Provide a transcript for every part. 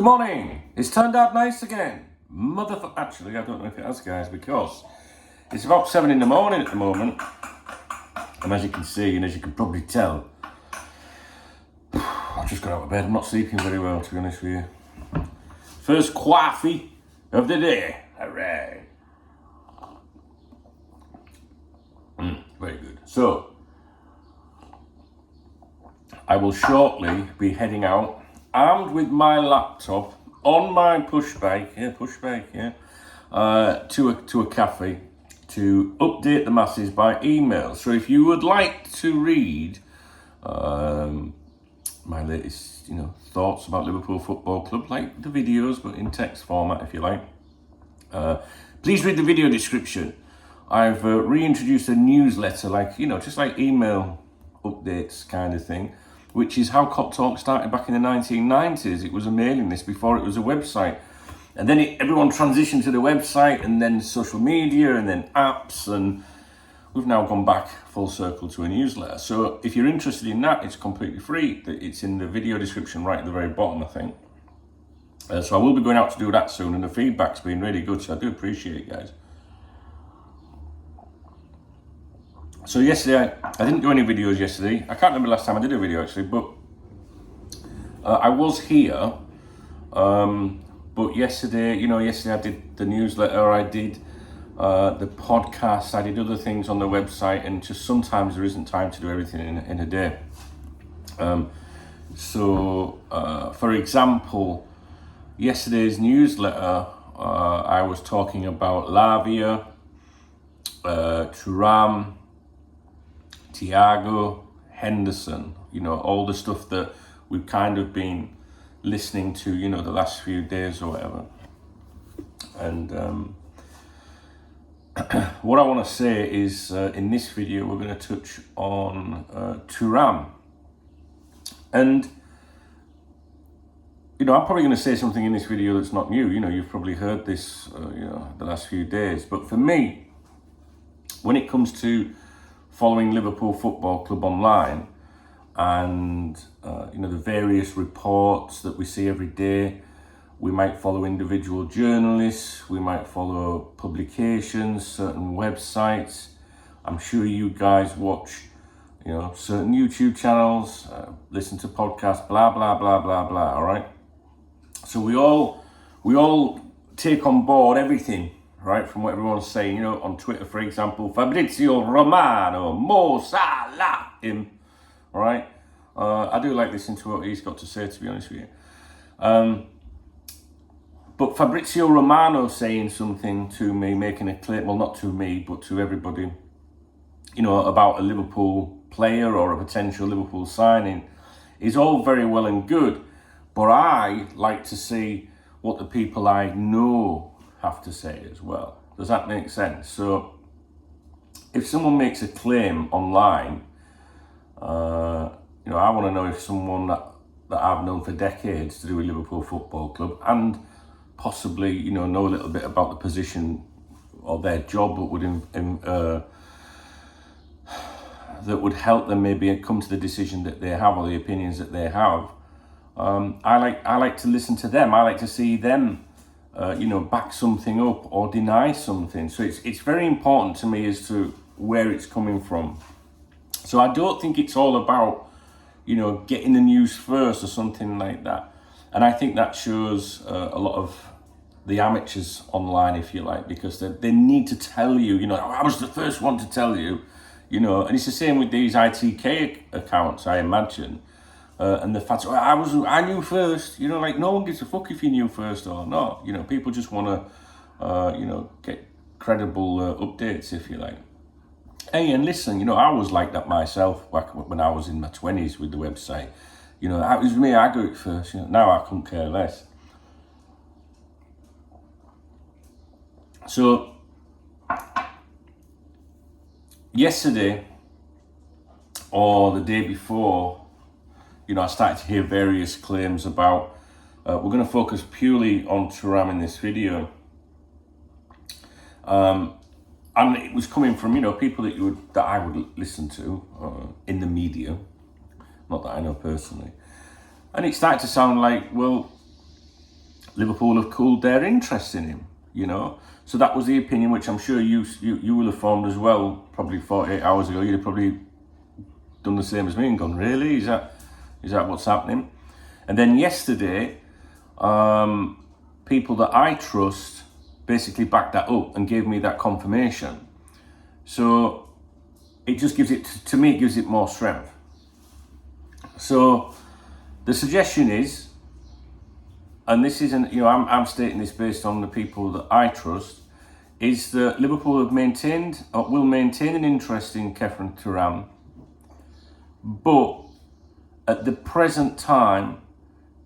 Good morning. It's turned out nice again. Actually, I don't know if it has, guys, because it's about 7 in the morning at the moment. And as you can see, and as you can probably tell, I've just got out of bed. I'm not sleeping very well, to be honest with you. First coffee of the day. Hooray. Very good. So, I will shortly be heading out, armed with my laptop, on my push bike, to a cafe to update the masses by email. So if you would like to read my latest, thoughts about Liverpool Football Club, like the videos, but in text format, if you like, please read the video description. I've reintroduced a newsletter, just like email updates kind of thing, which is how Cop Talk started back in the 1990s. It was a mailing list before it was a website. And then everyone transitioned to the website, and then social media, and then apps, and we've now gone back full circle to a newsletter. So if you're interested in that, it's completely free. It's in the video description right at the very bottom, I think. So I will be going out to do that soon, and the feedback's been really good, so I do appreciate it, guys. So yesterday, I didn't do any videos yesterday. I can't remember last time I did a video, actually, but I was here. But yesterday, I did the newsletter, I did the podcast, I did other things on the website, and just sometimes there isn't time to do everything in a day. For example, yesterday's newsletter, I was talking about Lavia, Thuram, Thiago, Henderson, all the stuff that we've kind of been listening to, the last few days or whatever. And what I want to say is, in this video, we're going to touch on Thuram. And, I'm probably going to say something in this video that's not new. You've probably heard this, the last few days. But for me, when it comes to following Liverpool Football Club online, and the various reports that we see every day, we might follow individual journalists, we might follow publications, certain websites. I'm sure you guys watch, certain YouTube channels, listen to podcasts, blah blah blah blah blah. All right. So we all take on board everything, right, from what everyone's saying. On Twitter, for example, Fabrizio Romano, Mo Salah, him. All right, I do like listening to what he's got to say, to be honest with you. But Fabrizio Romano saying something to me, making a claim, well, not to me, but to everybody, about a Liverpool player or a potential Liverpool signing, is all very well and good. But I like to see what the people I know have to say as well. Does that make sense? So if someone makes a claim online, I want to know if someone that I've known for decades to do with Liverpool Football Club, and possibly, know a little bit about the position or their job that would help them maybe come to the decision that they have, or the opinions that they have. I like to listen to them. I like to see them, back something up or deny something. So it's very important to me as to where it's coming from. So I don't think it's all about, getting the news first or something like that. And I think that shows a lot of the amateurs online, if you like, because they need to tell you, I was the first one to tell you, and it's the same with these ITK accounts, I imagine. And the fact, I knew first, no one gives a fuck if you knew first or not. People just want to, get credible updates, if you like. Hey, and listen, I was like that myself back when I was in my 20s with the website. It was me, I got it first. Now I couldn't care less. So, yesterday, or the day before, I started to hear various claims about, we're going to focus purely on Thuram in this video. And it was coming from, people that I would listen to in the media, not that I know personally. And it started to sound like, well, Liverpool have cooled their interest in him, you know. So that was the opinion, which I'm sure you will have formed as well, probably 48 hours ago. You'd have probably done the same as me and gone, really? Is that what's happening? And then yesterday, people that I trust basically backed that up and gave me that confirmation. So it just gives it, to me, it gives it more strength. So the suggestion is, and this isn't, you know, I'm stating this based on the people that I trust, is that Liverpool have maintained, or will maintain an interest in Khephren Thuram, but at the present time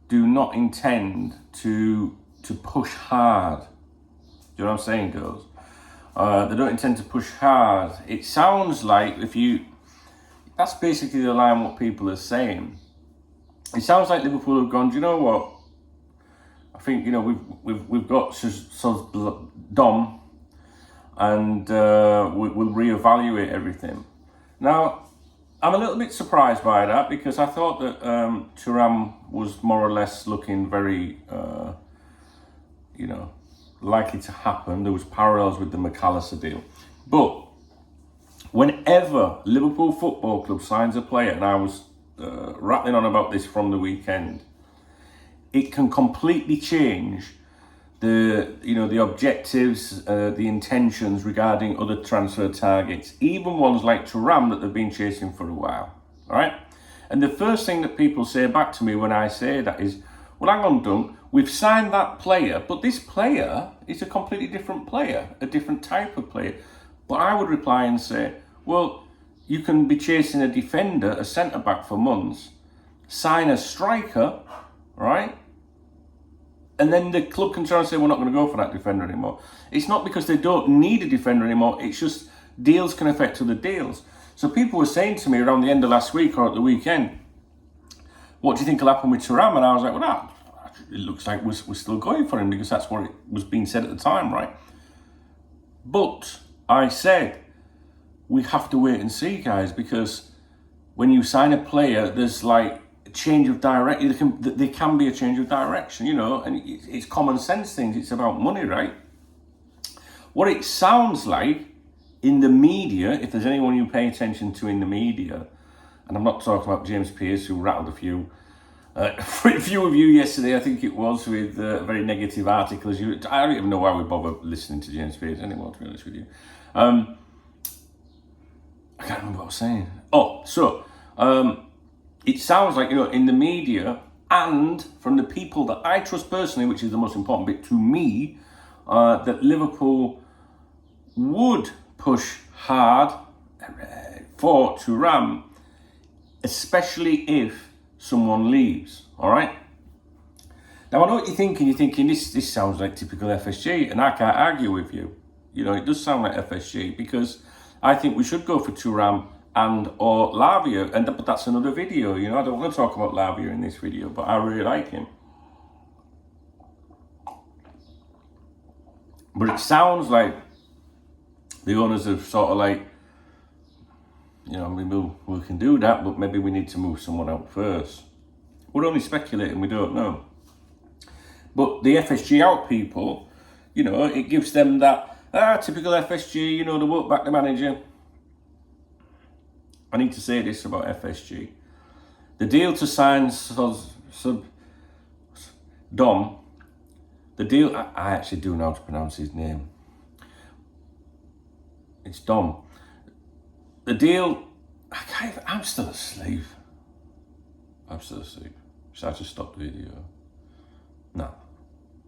do not intend to push hard. Do you know what I'm saying, girls? They don't intend to push hard. It sounds like, that's basically the line what people are saying. It sounds like Liverpool have gone, do you know what? I think, you know, we've got Dom, and we'll reevaluate everything. Now, I'm a little bit surprised by that, because I thought that Thuram was more or less looking very, you know, likely to happen. There was parallels with the McAllister deal. But whenever Liverpool Football Club signs a player, and I was rattling on about this from the weekend, it can completely change the objectives, the intentions regarding other transfer targets, even ones like Thuram that they've been chasing for a while. All right? And the first thing that people say back to me when I say that is, well, hang on, Dunk, we've signed that player, but this player is a completely different player, a different type of player. But I would reply and say, well, you can be chasing a defender, a centre-back for months, sign a striker, right? And then the club can try and say, we're not going to go for that defender anymore. It's not because they don't need a defender anymore. It's just deals can affect other deals. So people were saying to me around the end of last week or at the weekend, what do you think will happen with Thuram? And I was like, well, it looks like we're still going for him, because that's what it was being said at the time, right? But I said, we have to wait and see, guys, because when you sign a player, there's like a change of direction. There can be a change of direction, you know, and it's common sense things. It's about money, right? What it sounds like in the media, if there's anyone you pay attention to in the media, and I'm not talking about James Pearce, who rattled a few of you yesterday, I think it was, with a very negative article. I don't even know why we bother listening to James Pearce anymore, to be honest with you. I can't remember what I was saying. Oh, so it sounds like, you know, in the media and from the people that I trust personally, which is the most important bit to me, that Liverpool would push hard for Thuram, especially if someone leaves, all right? Now, I know what you're thinking. You're thinking, this sounds like typical FSG, and I can't argue with you. You know, it does sound like FSG, because I think we should go for Thuram and or Lavia, but that's another video. You know, I don't want to talk about Lavia in this video, but I really like him. But it sounds like the owners have sort of like, you know, I mean, we can do that, but maybe we need to move someone out first. We're only speculating, we don't know. But the FSG out people, you know, it gives them that, typical FSG, you know, they won't back the manager. I need to say this about FSG. The deal to sign Dom, the deal, I actually do know how to pronounce his name. It's Dom. The deal, I'm still asleep. Should I just stop the video? No,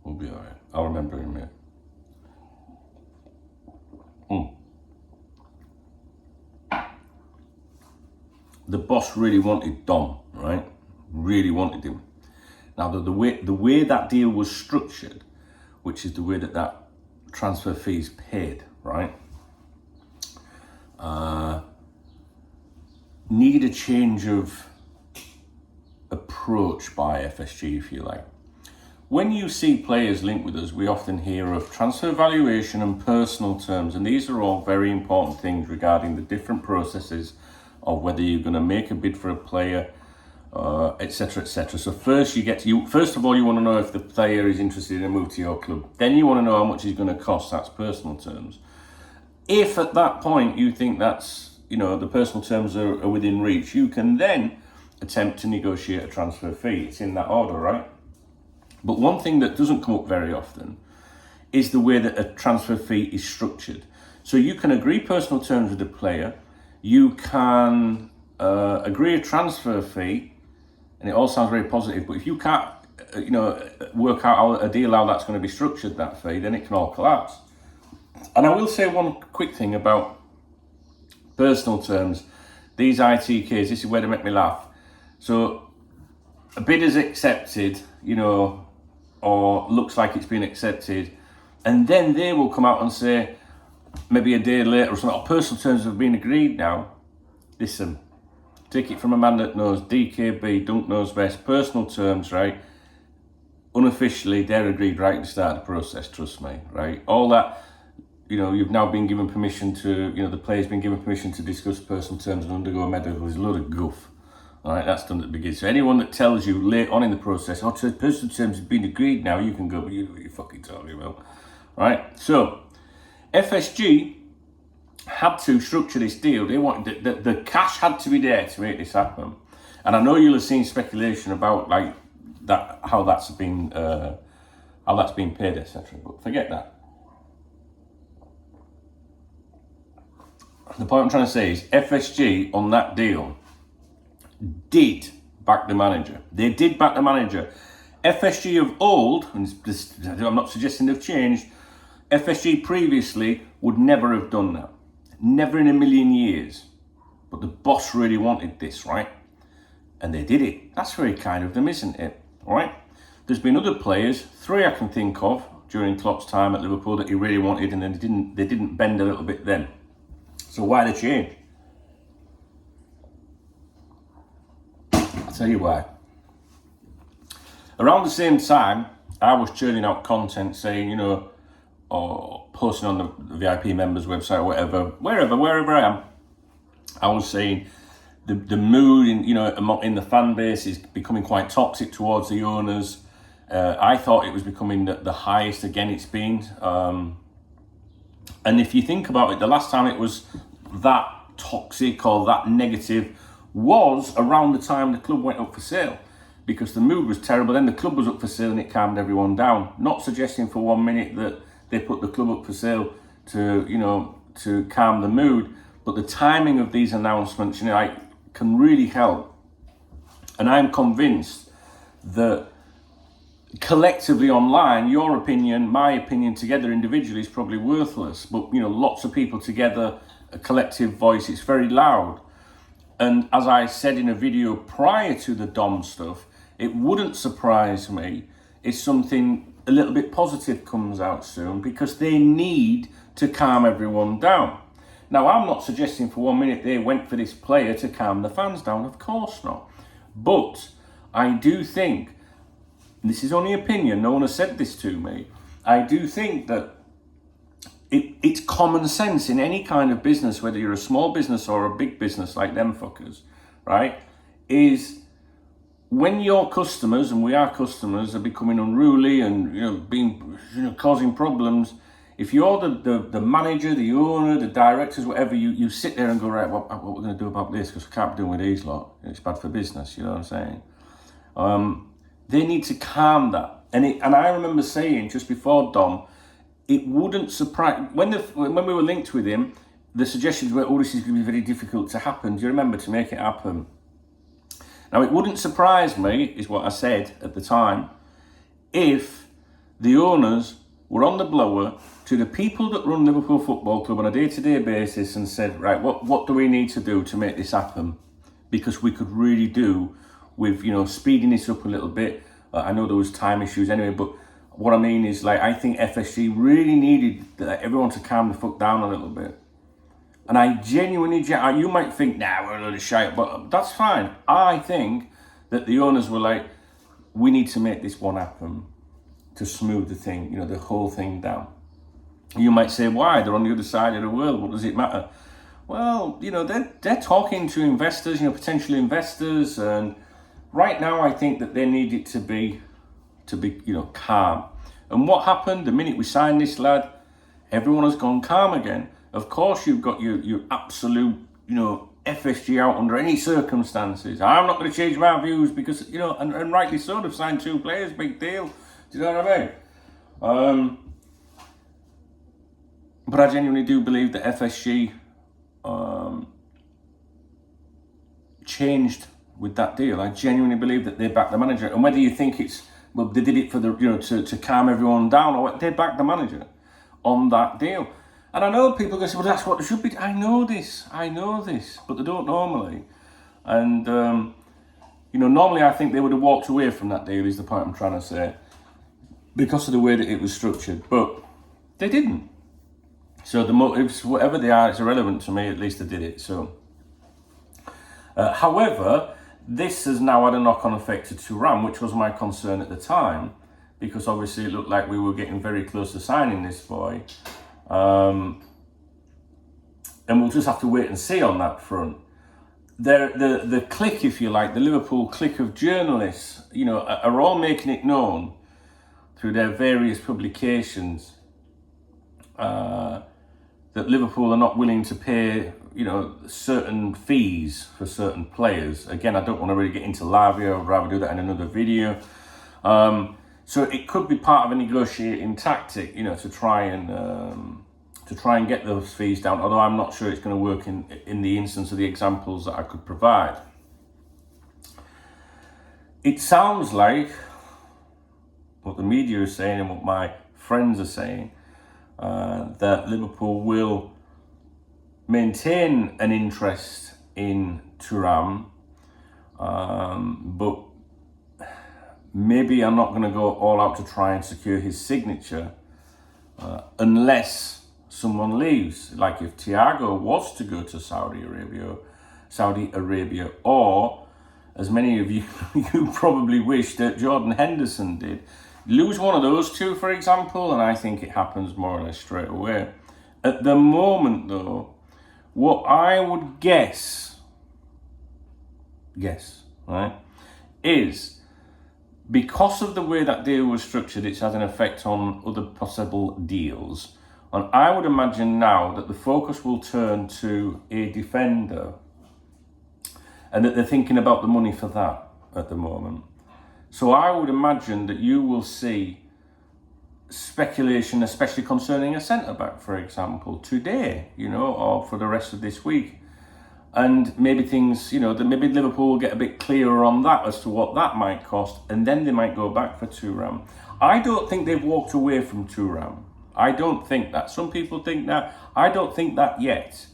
we'll be all right. I'll remember in a minute. The boss really wanted Dom, right? Really wanted him. Now, the way that deal was structured, which is the way that transfer fee is paid, right? Need a change of approach by FSG, if you like. When you see players linked with us, we often hear of transfer valuation and personal terms, and these are all very important things regarding the different processes of whether you're going to make a bid for a player etc., etc. So first first of all, you want to know if the player is interested in a move to your club. Then you want to know how much he's going to cost. That's personal terms. If at that point you think that's, the personal terms are within reach, you can then attempt to negotiate a transfer fee. It's in that order, right? But one thing that doesn't come up very often is the way that a transfer fee is structured. So you can agree personal terms with the player, you can agree a transfer fee, and it all sounds very positive, but if you can't, work out a deal how that's going to be structured, that fee, then it can all collapse. And I will say one quick thing about personal terms. These ITKs, this is where they make me laugh. So a bid is accepted, or looks like it's been accepted, and then they will come out and say, maybe a day later or something, personal terms have been agreed now. Listen, take it from a man that knows, DKB, Dunk knows best, personal terms, right? Unofficially, they're agreed right at the start of the process, trust me, right? All that, you've now been given permission to, the player's been given permission to discuss personal terms and undergo a medical is a load of guff. All right, that's done at the beginning. So anyone that tells you late on in the process, personal terms have been agreed now, you can go, but you know what you're fucking talking about. All right, so FSG had to structure this deal. They wanted the cash had to be there to make this happen. And I know you'll have seen speculation about like that, how that's been paid, etc. But forget that. The point I'm trying to say is FSG on that deal did back the manager. They did back the manager. FSG of old, and I'm not suggesting they've changed, FSG previously would never have done that. Never in a million years. But the boss really wanted this, right? And they did it. That's very kind of them, isn't it? All right? There's been other players, 3 I can think of, during Klopp's time at Liverpool that he really wanted, and then they didn't bend a little bit then. So why the change? I'll tell you why. Around the same time, I was churning out content saying, or posting on the VIP members website or whatever, wherever I am, I was saying the mood in the fan base is becoming quite toxic towards the owners. I thought it was becoming the highest again it's been. And if you think about it, the last time it was that toxic or that negative was around the time the club went up for sale, because the mood was terrible. Then the club was up for sale and it calmed everyone down. Not suggesting for 1 minute that they put the club up for sale to calm the mood, but the timing of these announcements, can really help. And I'm convinced that collectively online, your opinion, my opinion together individually is probably worthless, but lots of people together, a collective voice, it's very loud. And as I said in a video prior to the Dom stuff, it wouldn't surprise me if something a little bit positive comes out soon, because they need to calm everyone down. Now, I'm not suggesting for 1 minute they went for this player to calm the fans down, of course not. But I do think, and this is only opinion, no one has said this to me, I do think that it's common sense in any kind of business, whether you're a small business or a big business like them fuckers, right, is when your customers, and we are customers, are becoming unruly and causing problems, if you're the manager, the owner, the directors, whatever, you sit there and go, right, what we're going to do about this, because we can't be doing with these lot, it's bad for business, you know what I'm saying? They need to calm that. And I remember saying just before Dom, it wouldn't surprise, when we were linked with him, the suggestions were, this is going to be very difficult to happen. Do you remember, to make it happen? Now, it wouldn't surprise me, is what I said at the time, if the owners were on the blower to the people that run Liverpool Football Club on a day-to-day basis and said, right, what do we need to do to make this happen? Because we could really do with, speeding this up a little bit. I know there was time issues anyway, but what I mean is, I think FSG really needed everyone to calm the fuck down a little bit. And I genuinely, you might think, we're a little shite, but that's fine. I think that the owners were like, we need to make this one happen to smooth the thing, the whole thing down. You might say, why? They're on the other side of the world. What does it matter? Well, they're talking to investors, potential investors, and Right now, I think that they need it to be, calm. And what happened the minute we signed this lad? Everyone has gone calm again. Of course, you've got your absolute, FSG out under any circumstances. I'm not going to change my views because, and rightly so, they've signed 2 players, big deal. Do you know what I mean? But I genuinely do believe that FSG changed with that deal. I genuinely believe that they backed the manager. And whether you think they did it for to calm everyone down, or they backed the manager on that deal. And I know people are going to say, well, that's what it should be. I know this, but they don't normally. And, normally I think they would have walked away from that deal, is the point I'm trying to say, because of the way that it was structured. But they didn't. So the motives, whatever they are, it's irrelevant to me. At least they did it. So, however, this has now had a knock-on effect to Thuram, which was my concern at the time, because obviously it looked like we were getting very close to signing this boy. And we'll just have to wait and see on that front. The clique, if you like, the Liverpool clique of journalists, are all making it known through their various publications that Liverpool are not willing to pay, certain fees for certain players. Again, I don't want to really get into Lavia. I'd rather do that in another video. So it could be part of a negotiating tactic, to try and get those fees down. Although I'm not sure it's going to work in the instance of the examples that I could provide. It sounds like what the media is saying and what my friends are saying, that Liverpool will maintain an interest in Thuram, but maybe I'm not going to go all out to try and secure his signature unless someone leaves. Like if Thiago was to go to Saudi Arabia, or as many of you you probably wish that Jordan Henderson did. Lose one of those 2, for example, and I think it happens more or less straight away. At the moment, though, what I would guess, right, is because of the way that deal was structured, it's had an effect on other possible deals. And I would imagine now that the focus will turn to a defender, and that they're thinking about the money for that at the moment. So I would imagine that you will see speculation, especially concerning a centre-back, for example, today, or for the rest of this week. And maybe things, maybe Liverpool will get a bit clearer on that as to what that might cost, and then they might go back for Thuram. I don't think they've walked away from Thuram. I don't think that. Some people think that. I don't think that yet.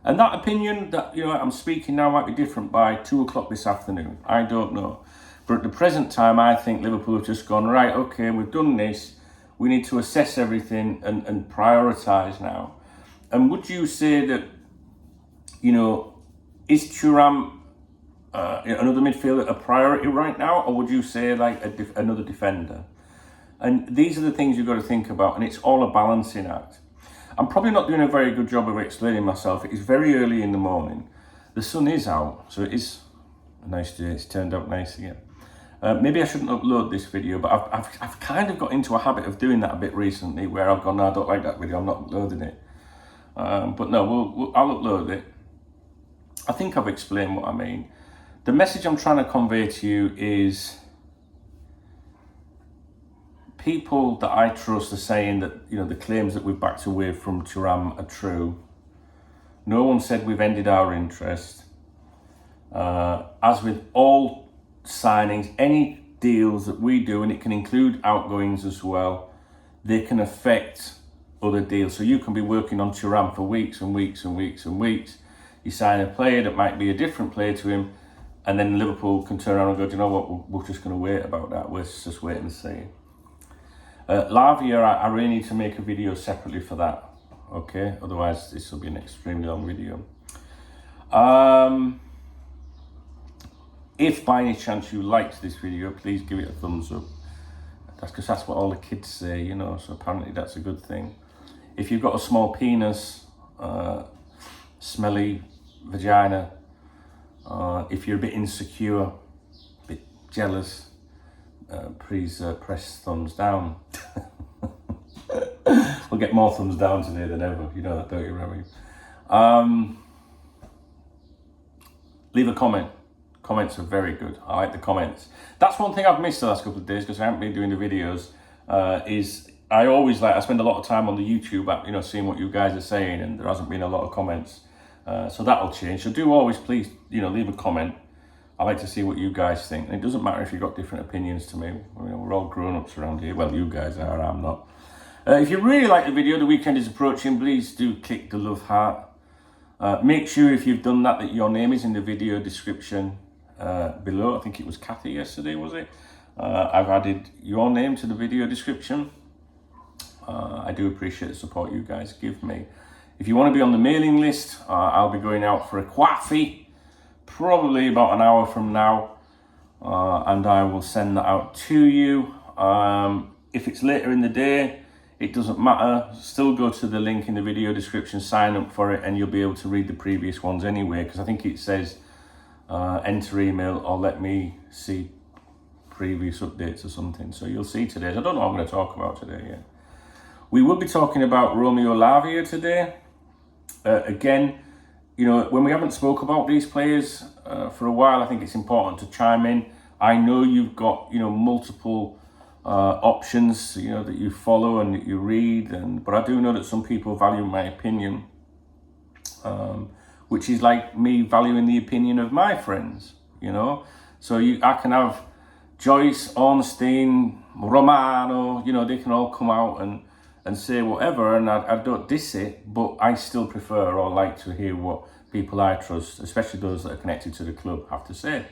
And that opinion that, I'm speaking now might be different by 2 o'clock this afternoon. I don't know. But at the present time, I think Liverpool have just gone, right, okay, we've done this. We need to assess everything and prioritise now. And would you say that, is Thuram another midfielder a priority right now? Or would you say like another defender? And these are the things you've got to think about. And it's all a balancing act. I'm probably not doing a very good job of explaining myself. It is very early in the morning. The sun is out, so it is a nice day. It's turned out nice again. Maybe I shouldn't upload this video, but I've kind of got into a habit of doing that a bit recently, where I've gone, no, I don't like that video, I'm not uploading it. But no, I'll upload it. I think I've explained what I mean. The message I'm trying to convey to you is people that I trust are saying that, the claims that we've backed away from Thuram are true. No one said we've ended our interest. As with all signings, any deals that we do, and it can include outgoings as well, they can affect other deals. So you can be working on Thuram for weeks and weeks and weeks and weeks. You sign a player that might be a different player to him, and then Liverpool can turn around and go, do you know what, we're just going to wait about that. Let's just wait and see. Lavia, I really need to make a video separately for that. Okay, otherwise this will be an extremely long video. If by any chance you liked this video, please give it a thumbs up. That's because that's what all the kids say, so apparently that's a good thing. If you've got a small penis, smelly vagina, if you're a bit insecure, a bit jealous, please press thumbs down. We'll get more thumbs down today than ever. You know that, don't you, Remy? Leave a comment. Comments are very good. I like the comments. That's one thing I've missed the last couple of days because I haven't been doing the videos. Is I always I spend a lot of time on the YouTube app, you know, seeing what you guys are saying, and there hasn't been a lot of comments. So that'll change. So do always please, you know, leave a comment. I like to see what you guys think. And it doesn't matter if you've got different opinions to me. You know, we're all grown-ups around here. Well, you guys are, I'm not. If you really like the video, the weekend is approaching, please do click the love heart. Make sure if you've done that your name is in the video description below. I think it was Kathy yesterday, was it? I've added your name to the video description. I do appreciate the support you guys give me. If you want to be on the mailing list, I'll be going out for a coffee probably about an hour from now, and I will send that out to you. If it's later in the day, it doesn't matter. Still go to the link in the video description, sign up for it, and you'll be able to read the previous ones anyway, because I think it says enter email or let me see previous updates or something. So you'll see today. I don't know what I'm going to talk about today yet. We will be talking about Romeo Lavia today. Again, you know, when we haven't spoke about these players for a while, I think it's important to chime in. I know you've got, you know, multiple options, you know, that you follow and that you read, but I do know that some people value my opinion, which is like me valuing the opinion of my friends, you know. So I can have Joyce, Ornstein, Romano, you know, they can all come out and say whatever, and I don't diss it, but I still prefer or like to hear what people I trust, especially those that are connected to the club, have to say.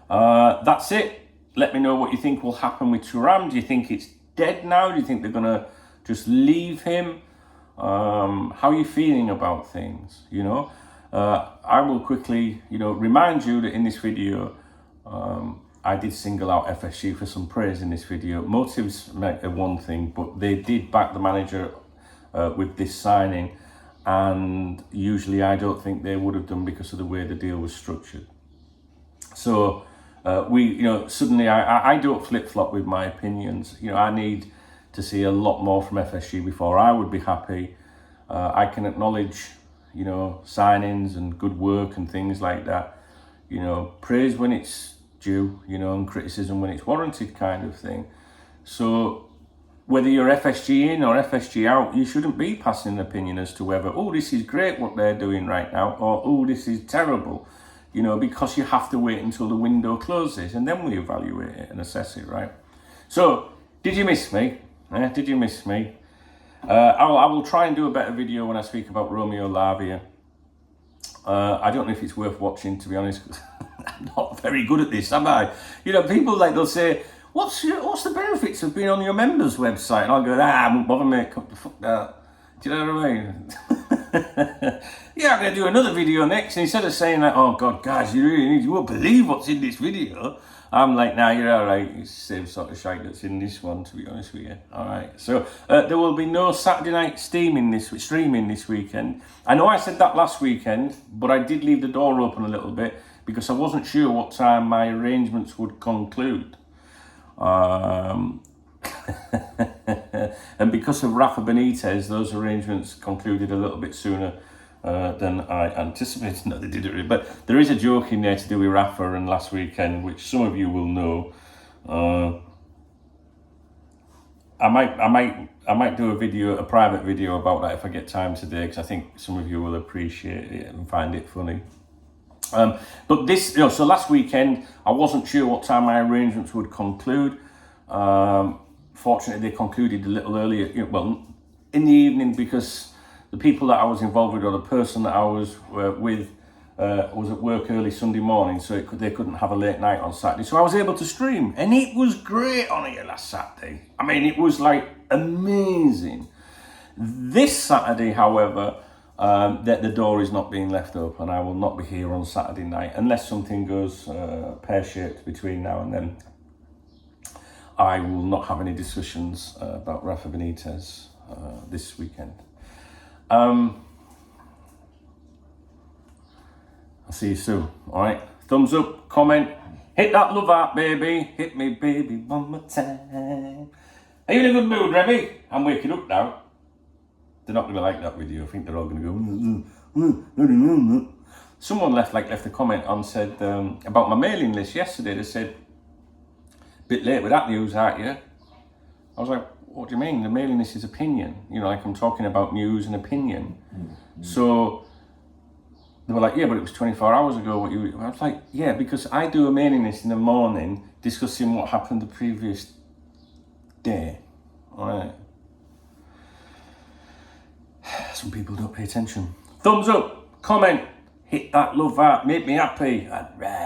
That's it. Let me know what you think will happen with Thuram. Do you think it's dead now? Do you think they're going to just leave him? How are you feeling about things, you know? I will quickly, you know, remind you that in this video, I did single out FSG for some praise in this video. Motives meant one thing, but they did back the manager with this signing, and usually I don't think they would have done because of the way the deal was structured. So you know, suddenly I don't flip-flop with my opinions. You know, I need to see a lot more from FSG before I would be happy. I can acknowledge, you know, signings and good work and things like that. You know, praise when it's due, you know, and criticism when it's warranted, kind of thing. So whether you're FSG in or FSG out, you shouldn't be passing an opinion as to whether, oh, this is great what they're doing right now, or oh, this is terrible, you know, because you have to wait until the window closes and then we evaluate it and assess it, right? So did you miss me? Did you miss me? I will try and do a better video when I speak about Romeo Lavia. I don't know if it's worth watching, to be honest. I'm not very good at this, am I? You know, people they'll say, what's the benefits of being on your members website? And I'll go, I won't bother, mate, fuck that. Do you know what I mean? Yeah, I'm going to do another video next. And instead of saying like, oh God, guys, you won't believe what's in this video, I'm like, nah, you're all right. It's the same sort of shite that's in this one, to be honest with you. All right. So there will be no Saturday night streaming this weekend. I know I said that last weekend, but I did leave the door open a little bit because I wasn't sure what time my arrangements would conclude. And because of Rafa Benitez, those arrangements concluded a little bit sooner than I anticipated. No, they didn't really. But there is a joke in there to do with Rafa and last weekend, which some of you will know. I might do a private video about that if I get time today, because I think some of you will appreciate it and find it funny. But this, you know, so last weekend I wasn't sure what time my arrangements would conclude. Fortunately, they concluded a little earlier, you know, well, in the evening, because the people that I was involved with, or the person that I was with, was at work early Sunday morning, so they couldn't have a late night on Saturday. So I was able to stream, and it was great on here last Saturday. I mean, it was like amazing. This Saturday, however, that the door is not being left open. I will not be here on Saturday night unless something goes pear-shaped between now and then. I will not have any discussions about Rafa Benitez this weekend. I'll see you soon. All right, thumbs up, comment, Hit that love heart, baby. Hit me, baby, one more time. Are you in a good mood, Remy? I'm waking up now. They're not going to like that video. I think they're all going to go. Someone left a comment and said about my mailing list yesterday. They said, bit late with that news, aren't you? I was like, what do you mean? The mailing list is opinion. You know, like I'm talking about news and opinion. So they were like, yeah, but it was 24 hours ago. I was like, yeah, because I do a mailing list in the morning discussing what happened the previous day. All right. Some people don't pay attention. Thumbs up, comment, hit that love heart, make me happy. All right.